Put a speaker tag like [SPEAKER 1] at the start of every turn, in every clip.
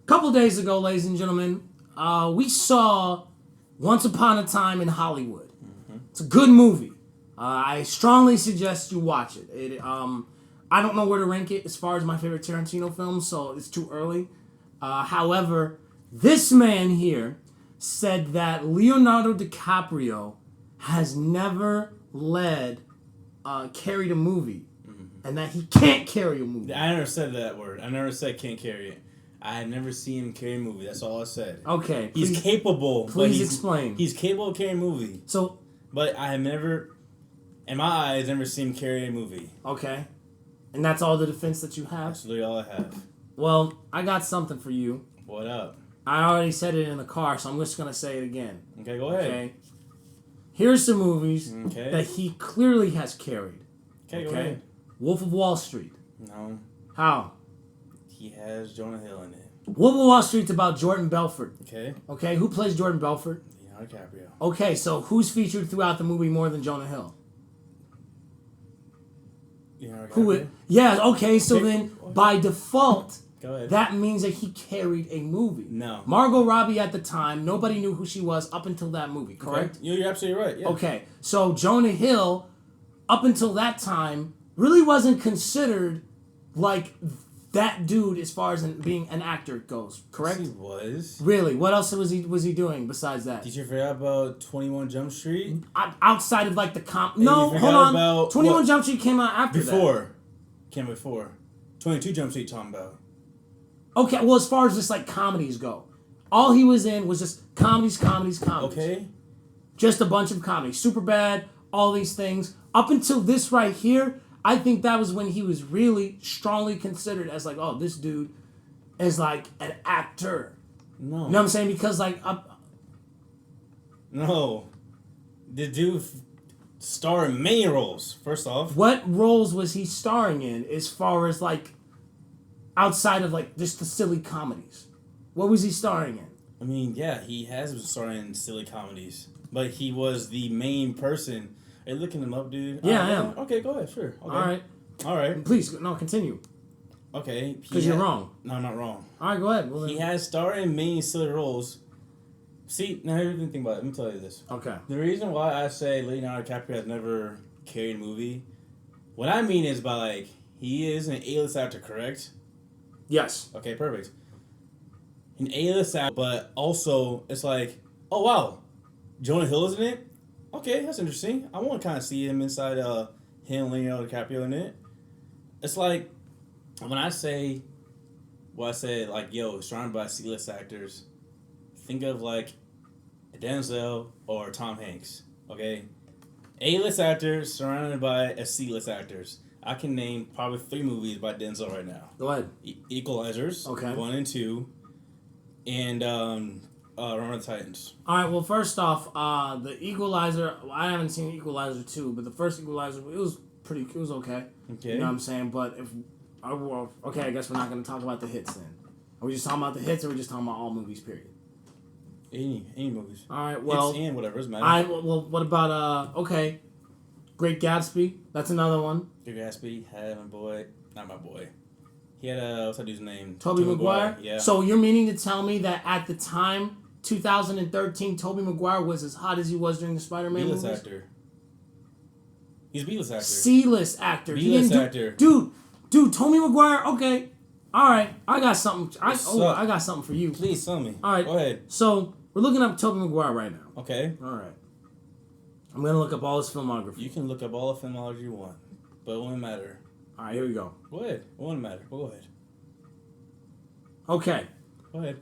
[SPEAKER 1] Couple days ago, ladies and gentlemen, we saw Once Upon a Time in Hollywood. It's a good movie. I strongly suggest you watch it. I don't know where to rank it as far as my favorite Tarantino films, so it's too early. However, this man here said that Leonardo DiCaprio has never carried a movie, and that he can't carry a movie.
[SPEAKER 2] I never said that word. I never said can't carry it. I had never seen him carry a movie. That's all I said.
[SPEAKER 1] Okay.
[SPEAKER 2] He's capable.
[SPEAKER 1] Please explain.
[SPEAKER 2] He's capable of carrying a movie.
[SPEAKER 1] So,
[SPEAKER 2] but I have never, in my eyes, never seen him carry a movie.
[SPEAKER 1] Okay. And that's all the defense that you have?
[SPEAKER 2] That's literally all I have.
[SPEAKER 1] Well, I got something for you.
[SPEAKER 2] What up?
[SPEAKER 1] I already said it in the car, so I'm just going to say it again.
[SPEAKER 2] Okay, go ahead. Okay.
[SPEAKER 1] Here's some movies that he clearly has carried.
[SPEAKER 2] Okay, go ahead.
[SPEAKER 1] Wolf of Wall Street.
[SPEAKER 2] No.
[SPEAKER 1] How?
[SPEAKER 2] He has Jonah Hill in it.
[SPEAKER 1] Wolf of Wall Street's about Jordan Belfort.
[SPEAKER 2] Okay.
[SPEAKER 1] Okay, who plays Jordan Belfort?
[SPEAKER 2] Leonardo DiCaprio.
[SPEAKER 1] Okay, so who's featured throughout the movie more than Jonah Hill?
[SPEAKER 2] Leonardo
[SPEAKER 1] DiCaprio? Yeah, okay, so then by default, that means that he carried a movie.
[SPEAKER 2] No.
[SPEAKER 1] Margot Robbie at the time, nobody knew who she was up until that movie, correct?
[SPEAKER 2] Okay. You're absolutely right, yeah.
[SPEAKER 1] Okay, so Jonah Hill, up until that time, really wasn't considered like that dude as far as being an actor goes, correct?
[SPEAKER 2] Yes, he was.
[SPEAKER 1] Really? What else was he doing besides that?
[SPEAKER 2] Did you forget about 21 Jump Street?
[SPEAKER 1] Outside of like the No, hold on. 21 Jump Street came out after that.
[SPEAKER 2] Came before. 22 Jump Street talking about.
[SPEAKER 1] Okay, well, as far as just like comedies go, all he was in was just comedies.
[SPEAKER 2] Okay.
[SPEAKER 1] Just a bunch of comedies. Superbad, all these things. Up until this right here, I think that was when he was really strongly considered as like, oh, this dude is like an actor.
[SPEAKER 2] No.
[SPEAKER 1] You know what I'm saying? Because like...
[SPEAKER 2] No. The dude starred in many roles, first off.
[SPEAKER 1] What roles was he starring in as far as like outside of like just the silly comedies? What was he starring in?
[SPEAKER 2] I mean, yeah, he has been starring in silly comedies. But he was the main person. Are you looking him up, dude?
[SPEAKER 1] Yeah, I am.
[SPEAKER 2] Okay, go ahead, sure. Okay.
[SPEAKER 1] All right. Please, no, continue.
[SPEAKER 2] Okay.
[SPEAKER 1] Because you're wrong.
[SPEAKER 2] No, I'm not wrong.
[SPEAKER 1] All right, go ahead.
[SPEAKER 2] He has starred in many silly roles. See, now here's the thing about it. Let me tell you this.
[SPEAKER 1] Okay.
[SPEAKER 2] The reason why I say Leonardo DiCaprio has never carried a movie, what I mean is by like, he is an A-list actor, correct?
[SPEAKER 1] Yes.
[SPEAKER 2] Okay, perfect. An A-list actor, but also it's like, oh wow, Jonah Hill is in it? Okay, that's interesting. I want to kind of see him inside him, Leonardo DiCaprio in it. It's like, when I say, like, yo, surrounded by C-list actors, think of like Denzel or Tom Hanks, okay? A-list actors surrounded by C-list actors. I can name probably 3 movies by Denzel right now.
[SPEAKER 1] Go ahead.
[SPEAKER 2] Equalizers,
[SPEAKER 1] okay.
[SPEAKER 2] 1 and 2, and Remember the Titans.
[SPEAKER 1] All right. Well, first off, the Equalizer. I haven't seen Equalizer 2, but the first Equalizer, it was okay.
[SPEAKER 2] Okay.
[SPEAKER 1] You know what I'm saying? But I guess we're not going to talk about the hits then. Are we just talking about the hits, or are we just talking about all movies? Period.
[SPEAKER 2] Any movies.
[SPEAKER 1] All right. Well,
[SPEAKER 2] hits and whatever doesn't matter.
[SPEAKER 1] Well, what about Great Gatsby? That's another one.
[SPEAKER 2] Great Gatsby had my boy, not my boy. He had what's that dude's name?
[SPEAKER 1] Tobey Maguire.
[SPEAKER 2] Yeah.
[SPEAKER 1] So you're meaning to tell me that at the time, 2013, Tobey Maguire was as hot as he was during the Spider-Man movies?
[SPEAKER 2] B-list actor. He's a B-list actor.
[SPEAKER 1] C-list actor.
[SPEAKER 2] B-list actor.
[SPEAKER 1] Dude, Tobey Maguire. Okay. All right. I got something. I got something for you.
[SPEAKER 2] Please tell me.
[SPEAKER 1] All right.
[SPEAKER 2] Go ahead.
[SPEAKER 1] So we're looking up Tobey Maguire right now.
[SPEAKER 2] Okay.
[SPEAKER 1] All right. I'm gonna look up all his filmography.
[SPEAKER 2] You can look up all the filmography you want, but it won't matter.
[SPEAKER 1] All right. Here we go.
[SPEAKER 2] Go ahead. It won't matter. Go ahead.
[SPEAKER 1] Okay.
[SPEAKER 2] Go ahead.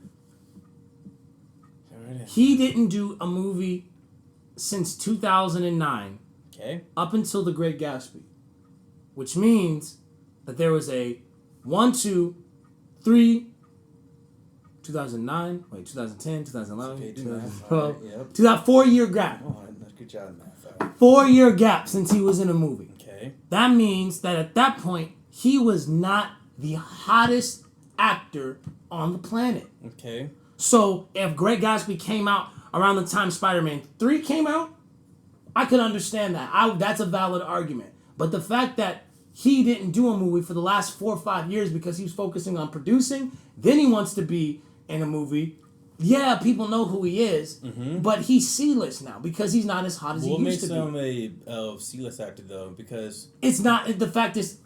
[SPEAKER 1] He didn't do a movie since 2009.
[SPEAKER 2] Okay.
[SPEAKER 1] Up until The Great Gatsby, which means that there was a 1, 2, 3, 2009, 2010, 2011, 2012, 4-year gap.
[SPEAKER 2] Oh, good job, man.
[SPEAKER 1] 4-year gap since he was in a movie.
[SPEAKER 2] Okay.
[SPEAKER 1] That means that at that point, he was not the hottest actor on the planet.
[SPEAKER 2] Okay.
[SPEAKER 1] So if Great Gatsby came out around the time Spider-Man 3 came out, I could understand that. That's a valid argument. But the fact that he didn't do a movie for the last 4 or 5 years because he was focusing on producing, then he wants to be in a movie. Yeah, people know who he is, but he's C-list now because he's not as hot as he used to be.
[SPEAKER 2] What makes him a C-list actor, though? Because...
[SPEAKER 1] It's not... The fact is,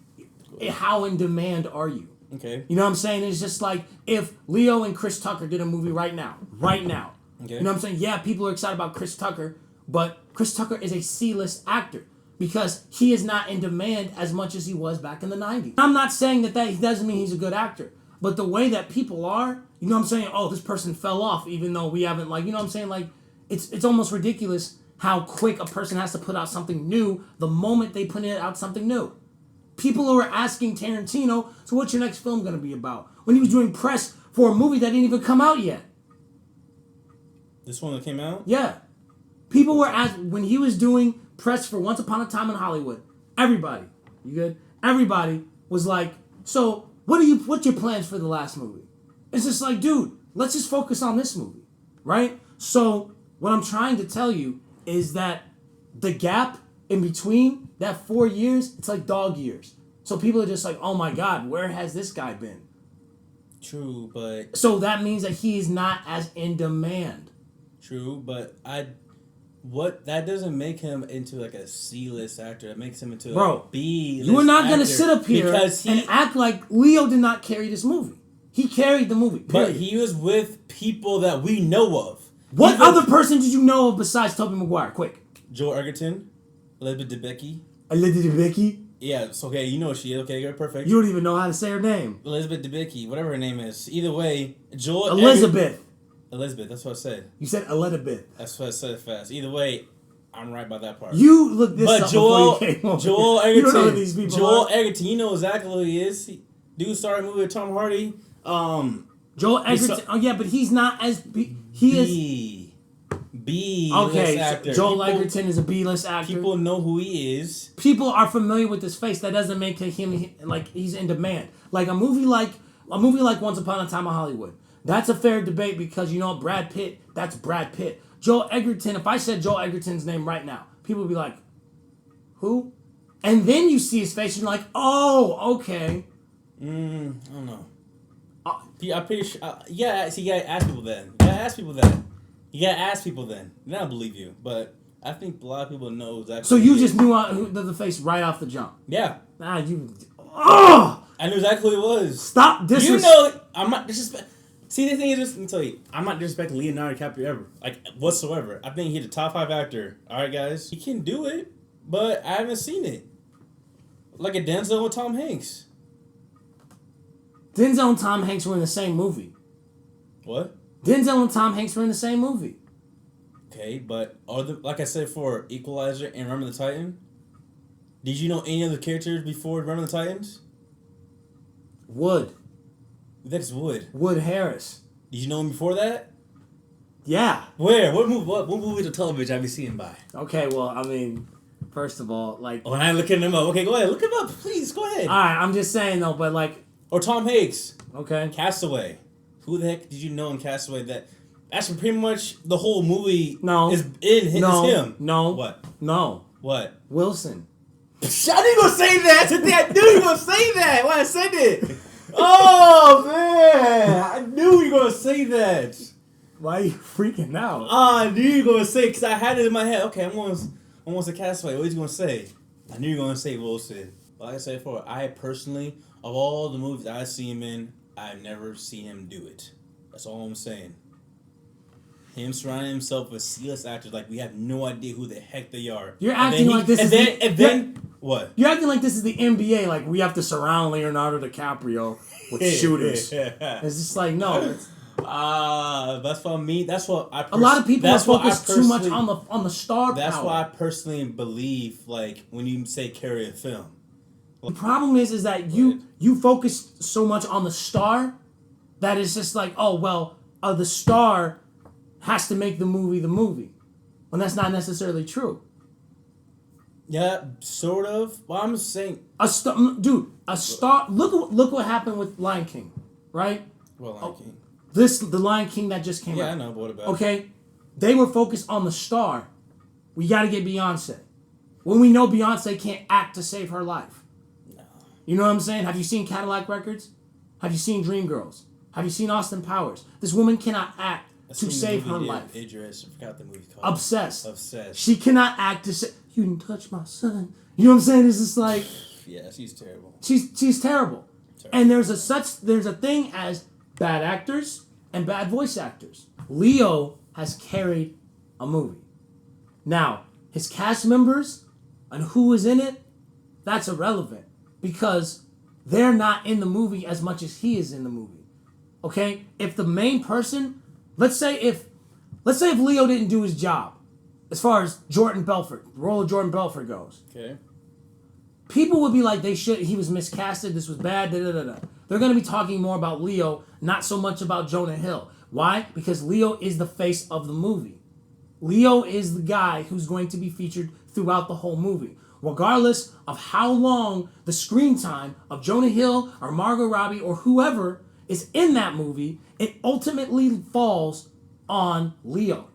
[SPEAKER 1] how in demand are you?
[SPEAKER 2] Okay.
[SPEAKER 1] You know what I'm saying? It's just like if Leo and Chris Tucker did a movie right now. Okay. You know what I'm saying? Yeah, people are excited about Chris Tucker, but Chris Tucker is a C-list actor because he is not in demand as much as he was back in the 90s. I'm not saying that doesn't mean he's a good actor, but the way that people are... You know what I'm saying? Oh, this person fell off even though we haven't, like, you know what I'm saying? Like, it's almost ridiculous how quick a person has to put out something new the moment they put out something new. People were asking Tarantino, so what's your next film going to be about? When he was doing press for a movie that didn't even come out yet.
[SPEAKER 2] This one that came out?
[SPEAKER 1] Yeah. People were asking, when he was doing press for Once Upon a Time in Hollywood, everybody, you good? Everybody was like, so what's your plans for the last movie? It's just like, dude, let's just focus on this movie, right? So what I'm trying to tell you is that the gap in between that 4 years, it's like dog years. So people are just like, oh my God, where has this guy been?
[SPEAKER 2] True, but...
[SPEAKER 1] So that means that he is not as in demand.
[SPEAKER 2] True, but that doesn't make him into like a C-list actor. It makes him into a B-list actor.
[SPEAKER 1] You are not going to sit up here and act like Leo did not carry this movie. He carried the movie, period.
[SPEAKER 2] But he was with people that we know of.
[SPEAKER 1] What other person did you know of besides Tobey Maguire? Quick.
[SPEAKER 2] Joel Edgerton, Elizabeth Debicki.
[SPEAKER 1] Elizabeth Debicki?
[SPEAKER 2] Yeah, it's okay. You know what she is. Okay, you're perfect.
[SPEAKER 1] You don't even know how to say her name.
[SPEAKER 2] Elizabeth Debicki, whatever her name is. Either way,
[SPEAKER 1] Elizabeth,
[SPEAKER 2] that's what I said.
[SPEAKER 1] You said Elizabeth.
[SPEAKER 2] That's what I said fast. Either way, I'm right by that part.
[SPEAKER 1] You looked this up before you came over.
[SPEAKER 2] Joel Edgerton.
[SPEAKER 1] You don't know who these people
[SPEAKER 2] Joel
[SPEAKER 1] are.
[SPEAKER 2] Edgerton, you know exactly who he is. Dude started a movie with Tom Hardy.
[SPEAKER 1] Joel Edgerton. Yeah, but he's not as B. Okay,
[SPEAKER 2] actor.
[SPEAKER 1] So Joel Edgerton is a B-list actor.
[SPEAKER 2] People know who he is.
[SPEAKER 1] People are familiar with his face. That doesn't make him like he's in demand. Like a movie like Once Upon a Time in Hollywood. That's a fair debate because you know Brad Pitt. That's Brad Pitt. Joel Edgerton. If I said Joel Edgerton's name right now, people would be like, "Who?" And then you see his face, and you're like, "Oh, okay."
[SPEAKER 2] I don't know. I'm pretty sure. Yeah, see, you gotta ask people then. You gotta ask people then. Then I'll believe you. But I think a lot of people know exactly.
[SPEAKER 1] So you just knew the face right off the jump.
[SPEAKER 2] Yeah.
[SPEAKER 1] Nah, you. Oh!
[SPEAKER 2] I knew exactly who it was.
[SPEAKER 1] Stop disrespecting.
[SPEAKER 2] You know, I'm not disrespect. See, the thing is, let me tell you, I'm not disrespecting Leonardo DiCaprio ever, like whatsoever. I think he's a top 5 actor. All right, guys, he can do it, but I haven't seen it. Like a Denzel and Tom Hanks.
[SPEAKER 1] Denzel and Tom Hanks were in the same movie.
[SPEAKER 2] What?
[SPEAKER 1] Denzel and Tom Hanks were in the same movie.
[SPEAKER 2] Okay, but like I said for Equalizer and Remember the Titan, did you know any other characters before Remember the Titans?
[SPEAKER 1] Wood.
[SPEAKER 2] That's Wood.
[SPEAKER 1] Wood Harris.
[SPEAKER 2] Did you know him before that?
[SPEAKER 1] Yeah.
[SPEAKER 2] Where? What movie to television have you seen him by?
[SPEAKER 1] Okay, well, I mean, first of all, like...
[SPEAKER 2] Oh, and I'm looking him up. Okay, go ahead. Look him up. Please, go ahead.
[SPEAKER 1] Alright, I'm just saying, though, but like...
[SPEAKER 2] Or Tom Hanks.
[SPEAKER 1] Okay.
[SPEAKER 2] Castaway. Who the heck did you know in Castaway that... That's pretty much the whole movie is him.
[SPEAKER 1] No.
[SPEAKER 2] What?
[SPEAKER 1] No.
[SPEAKER 2] What?
[SPEAKER 1] Wilson.
[SPEAKER 2] I knew you were going to say that. I knew you were going to say that when I said it. Oh, man. I knew you were going to say that.
[SPEAKER 1] Why are you freaking out?
[SPEAKER 2] I knew you were going to say it because I had it in my head. Okay, I'm going to say Castaway. What are you going to say? I knew you were going to say Wilson. Like I said before, I personally, of all the movies I've seen him in, I've never seen him do it. That's all I'm saying. Him surrounding himself with C-list actors like we have no idea who the heck they are.
[SPEAKER 1] You're acting like this is
[SPEAKER 2] what?
[SPEAKER 1] You're acting like this is the NBA. Like we have to surround Leonardo DiCaprio with shooters. It's just like no.
[SPEAKER 2] That's what I mean. That's what I.
[SPEAKER 1] A lot of people are focused too much on the star
[SPEAKER 2] That's
[SPEAKER 1] power.
[SPEAKER 2] why I personally believe like when you say carry a film.
[SPEAKER 1] The problem is that you focus so much on the star that it's just like the star has to make the movie, when that's not necessarily true.
[SPEAKER 2] Yeah, sort of. Well, I'm saying
[SPEAKER 1] a star. Look what happened with Lion King, right?
[SPEAKER 2] Well, Lion King.
[SPEAKER 1] The Lion King that just came out.
[SPEAKER 2] Yeah, I know. But what about?
[SPEAKER 1] Okay, they were focused on the star. We got to get Beyonce. when we know Beyonce can't act to save her life?
[SPEAKER 2] No.
[SPEAKER 1] You know what I'm saying? Have you seen Cadillac Records? Have you seen Dreamgirls? Have you seen Austin Powers? This woman cannot act to save her life.
[SPEAKER 2] Idris, I forgot the movie called.
[SPEAKER 1] Obsessed. She cannot act to save. You didn't touch my son. You know what I'm saying? It's just like.
[SPEAKER 2] Yeah, she's terrible.
[SPEAKER 1] She's terrible. And there's a thing as bad actors and bad voice actors. Leo has carried a movie. Now, his cast members and who is in it, that's irrelevant because they're not in the movie as much as he is in the movie. Okay? If the main person, let's say if Leo didn't do his job, as far as Jordan Belfort, the role of Jordan Belfort goes.
[SPEAKER 2] Okay.
[SPEAKER 1] People would be like, he was miscasted, this was bad, da-da-da-da. They're going to be talking more about Leo, not so much about Jonah Hill. Why? Because Leo is the face of the movie. Leo is the guy who's going to be featured throughout the whole movie. Regardless of how long the screen time of Jonah Hill or Margot Robbie or whoever is in that movie, it ultimately falls on Leo.